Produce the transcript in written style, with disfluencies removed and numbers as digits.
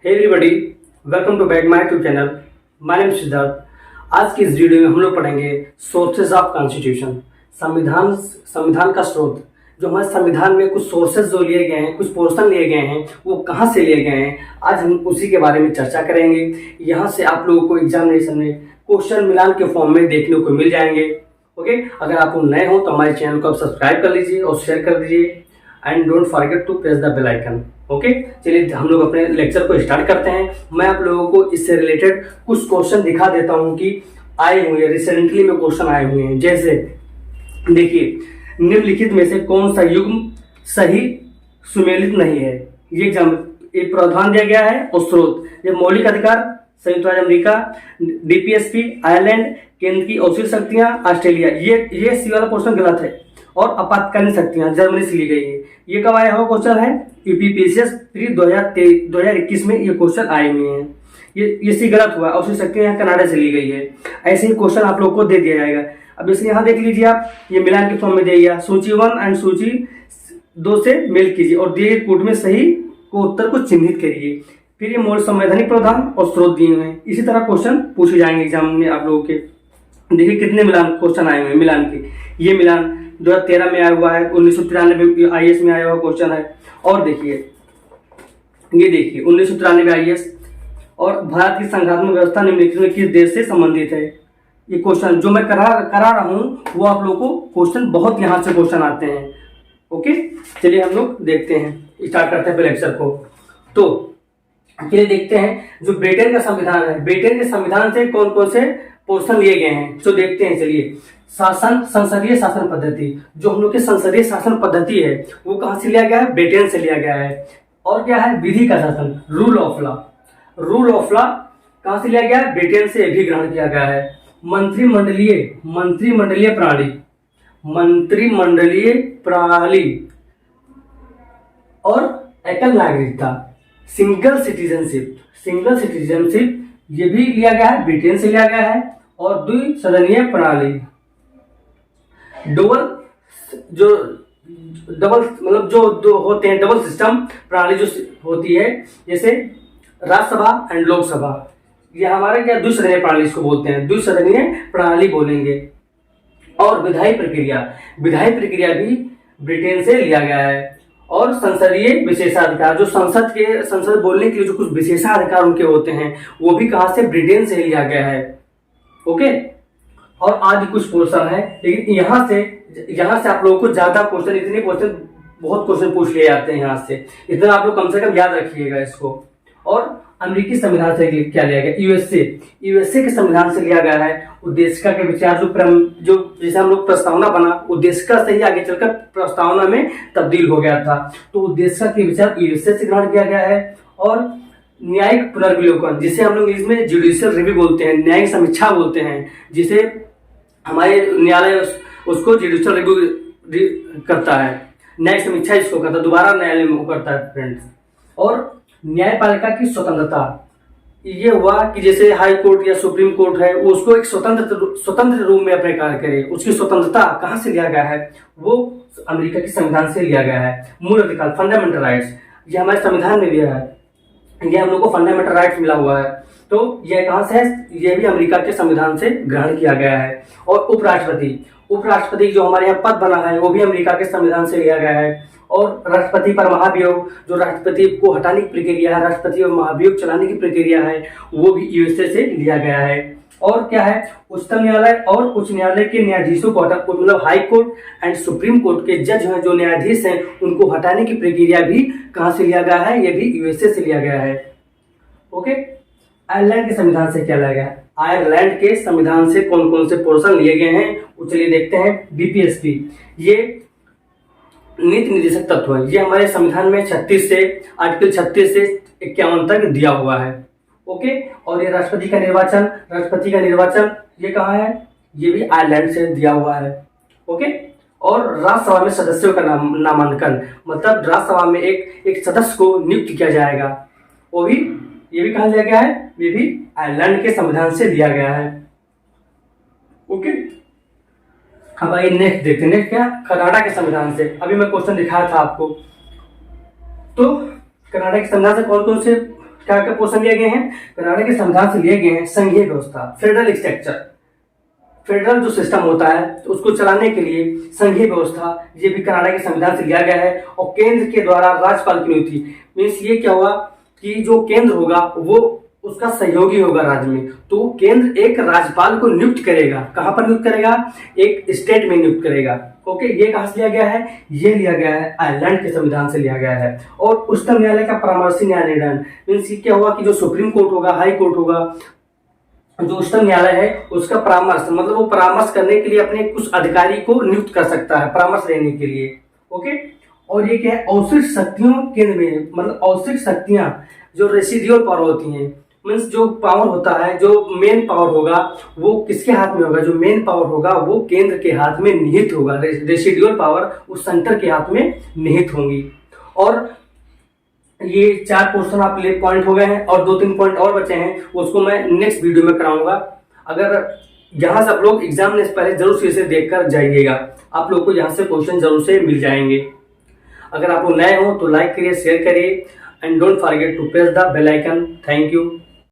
Hey everybody, welcome to back my YouTube channel. My name Siddharth. आज की इस video में हम लोग पढ़ेंगे सोर्सेज ऑफ कॉन्स्टिट्यूशन, संविधान का स्रोत। जो हमारे संविधान में कुछ सोर्सेज जो लिए गए हैं, कुछ पोर्शन लिए गए हैं, वो कहाँ से लिए गए हैं, आज हम उसी के बारे में चर्चा करेंगे। यहाँ से आप लोगों को एग्जामिनेशन में क्वेश्चन मिलान के फॉर्म में देखने को मिल जाएंगे। ओके, अगर आप नए हो तो हमारे चैनल को आप सब्सक्राइब कर लीजिए और शेयर कर दीजिए and don't forget to press the bell icon. Okay, चलिए हम लोग अपने लेक्चर को स्टार्ट करते हैं। मैं आप लोगों को इससे रिलेटेड कुछ क्वेश्चन दिखा देता हूं कि आए हुए रिसेंटली में क्वेश्चन आए हुए हैं। जैसे देखिए, निम्नलिखित में से कौन सा युग्म सही सुमेलित नहीं है। ये प्रावधान दिया गया है और स्रोत, ये मौलिक अधिकार संयुक्त राज्य अमेरिका, डीपीएसपी आयरलैंड, केंद्र की औषधि शक्तियां ऑस्ट्रेलिया। ये सी वाला क्वेश्चन गलत है। और आपातकालीन शक्तियां जर्मनी से ली गई है। ये कब आया हुआ क्वेश्चन है? यूपीपीसीएस प्री 2021 में ये क्वेश्चन आए हुए हैं। ये सी गलत हुआ। औषधि शक्तियां यहाँ कनाडा से ली गई है। ऐसे ही क्वेश्चन आप लोग को दे दिया जाएगा। अब इसलिए यहाँ देख लीजिए, आप ये मिलान के फॉर्म में दे दिया। सूची 1 एंड सूची 2 से मेल कीजिए और दिए कोड में सही को उत्तर को चिन्हित करिए। फिर ये मौलिक संवैधानिक प्रावधान और स्रोत दिए हुए हैं। इसी तरह क्वेश्चन पूछे जाएंगे एग्जाम में आप लोगों के। देखिए कितने मिलान क्वेश्चन आए हुए हैं मिलान के। ये मिलान 2013 में आया हुआ है, 1993 आईएएस में आया हुआ क्वेश्चन है। और देखिए, ये देखिए 1993 आईएएस और भारत की संघात्मक व्यवस्था निम्नलिखित में किस देश से संबंधित है। ये क्वेश्चन जो मैं करा रहा हूँ वो आप लोगों को क्वेश्चन बहुत यहाँ से क्वेश्चन आते हैं। ओके, चलिए हम लोग देखते हैं, स्टार्ट करते हैं लेक्चर को। तो चलिए देखते हैं जो ब्रिटेन का संविधान है, ब्रिटेन के संविधान से कौन कौन से पोर्शन लिए गए हैं जो देखते हैं। चलिए, संसदीय शासन पद्धति, जो हम लोग की संसदीय शासन पद्धति है वो कहां से लिया गया है? ब्रिटेन से लिया गया है। और क्या है? विधि का शासन, rule of law. Rule of law कहां से लिया गया है? ब्रिटेन से भी ग्रहण किया गया है। मंत्रिमंडलीय प्रणाली और एकल नागरिकता, सिंगल सिटीजनशिप ये भी लिया गया है, ब्रिटेन से लिया गया है। और द्विसदनीय प्रणाली, डबल मतलब जो दो होते हैं, डबल सिस्टम प्रणाली जो होती है, जैसे राज्यसभा एंड लोकसभा। ये हमारे क्या द्विसदनीय प्रणाली इसको बोलते हैं, द्विसदनीय प्रणाली बोलेंगे। और विधायी प्रक्रिया भी ब्रिटेन से लिया गया है। और संसदीय विशेषाधिकार, जो संसद बोलने के लिए जो कुछ विशेषाधिकार उनके होते हैं वो भी कहां से? ब्रिटेन से लिया गया है। ओके, और आदि कुछ पोर्शन है, लेकिन यहाँ से आप लोगों को ज्यादा क्वेश्चन, इतने क्वेश्चन बहुत क्वेश्चन पूछ लिए जाते हैं यहाँ से। इतना आप लोग कम से कम याद रखिएगा इसको। और अमेरिकी संविधान से क्या लिया गया? यूएसए के संविधान से लिया गया है। उद्देशिका के विचार जो जैसे हम लोग प्रस्तावना बना, उद्देशिका से ही आगे चलकर प्रस्तावना में तब्दील हो गया था। तो उद्देशिका के विचार यूएसए से ग्रहण किया गया है। और न्यायिक पुनर्विलोकन, जिसे हम लोग इंग्लिश में जुडिशियल रिव्यू बोलते हैं, न्यायिक समीक्षा बोलते हैं, जिसे हमारे न्यायालय उसको जुडिशियल रिव्यू करता है, न्यायिक समीक्षा इसको करता है, दोबारा न्यायालय में करता है फ्रेंड्स। और न्यायपालिका की स्वतंत्रता, ये हुआ कि जैसे हाई कोर्ट या सुप्रीम कोर्ट है, वो उसको एक स्वतंत्र रूप में अपने कार्य करे। उसकी स्वतंत्रता कहां से लिया गया है? वो अमेरिका के संविधान से लिया गया है। मूल अधिकार, फंडामेंटल राइट्स, ये हमारे संविधान में भी है। ये हम लोग को फंडामेंटल राइट्स मिला हुआ है। तो ये कहां से है? ये भी अमेरिका के संविधान से ग्रहण किया गया है। और उपराष्ट्रपति जो हमारे यहाँ पद बना है वो भी अमेरिका के संविधान से लिया गया है। और राष्ट्रपति पर महाभियोग, जो राष्ट्रपति को हटाने की प्रक्रिया है, राष्ट्रपति और महाभियोग चलाने की प्रक्रिया है, वो भी यूएसए से लिया गया है। और क्या है? उच्चतम न्यायालय और उच्च न्यायालय के न्यायाधीशों को मतलब high court and supreme court के जज हैं, जो न्यायाधीश हैं, उनको हटाने की प्रक्रिया भी कहां से लिया गया है? ये भी यूएसए से लिया गया है। ओके, आयरलैंड के संविधान से क्या लिया गया है? आयरलैंड के संविधान से कौन कौन से पोर्शन लिए गए हैं वो चलिए देखते हैं। बीपीएसपी, ये नीति निर्देशक तत्व है। ये हमारे संविधान में आर्टिकल 36 से 51 तक दिया हुआ है। ओके, और ये राष्ट्रपति का निर्वाचन ये कहाँ है? ये भी आयरलैंड से दिया हुआ है। ओके, और राज्यसभा में सदस्यों का नामांकन, मतलब राज्यसभा में एक सदस्य को नियुक्त किया जाएगा, वो भी ये भी कहा लिया गया है? ये भी आयरलैंड के संविधान से दिया गया है। ओके, अब आइए नेक्स्ट देखते हैं। नेक्स्ट क्या? कनाडा के संविधान से। अभी मैं क्वेश्चन दिखाया था आपको। तो कनाडा के संविधान से कौन कौन से क्या क्या पोर्शन लिए गए हैं, कनाडा के संविधान से लिए गए हैं संघीय व्यवस्था, फेडरल स्ट्रक्चर, फेडरल जो सिस्टम होता है तो उसको चलाने के लिए संघीय व्यवस्था, ये भी कनाडा के संविधान से लिया गया है। और केंद्र के द्वारा राज्यपाल की नियुक्ति, मीन्स ये क्या हुआ कि जो केंद्र होगा वो उसका सहयोगी होगा राज्य में, तो केंद्र एक राज्यपाल को नियुक्त करेगा। कहां पर नियुक्त करेगा, एक स्टेट में नियुक्त करेगा। ओके, ये कहां से लिया गया है, ये लिया गया है आयरलैंड के संविधान से लिया गया है। और उच्चतम न्यायालय का परामर्शी न्यायालय, मीन्स ये क्या हुआ कि जो सुप्रीम कोर्ट होगा, हाई कोर्ट होगा, जो उच्चतम न्यायालय है उसका परामर्श, मतलब वो परामर्श करने के लिए अपने कुछ अधिकारी को नियुक्त कर सकता है परामर्श देने के लिए। ओके, और ये क्या है, औषिक शक्तियों केंद्र में, मतलब औषिक शक्तियां जो रेसिडुअल पावर होती हैं, मीन्स जो पावर होता है, जो मेन पावर होगा वो किसके हाथ में होगा, जो मेन पावर होगा वो केंद्र के हाथ में निहित होगा। रेसिडुअल पावर उस सेंटर के हाथ में निहित होंगी। और ये 4 पोर्शन आप ले पॉइंट हो गए हैं और 2-3 पॉइंट और बचे हैं, उसको मैं नेक्स्ट वीडियो में कराऊंगा। अगर यहाँ से आप लोग एग्जाम ने पहले जरूर से इसे देखकर जाइएगा, आप लोग को यहाँ से क्वेश्चन जरूर से मिल जाएंगे। अगर आप लोग नए हो तो लाइक करिए, शेयर करिए and don't forget to press the bell icon. Thank you.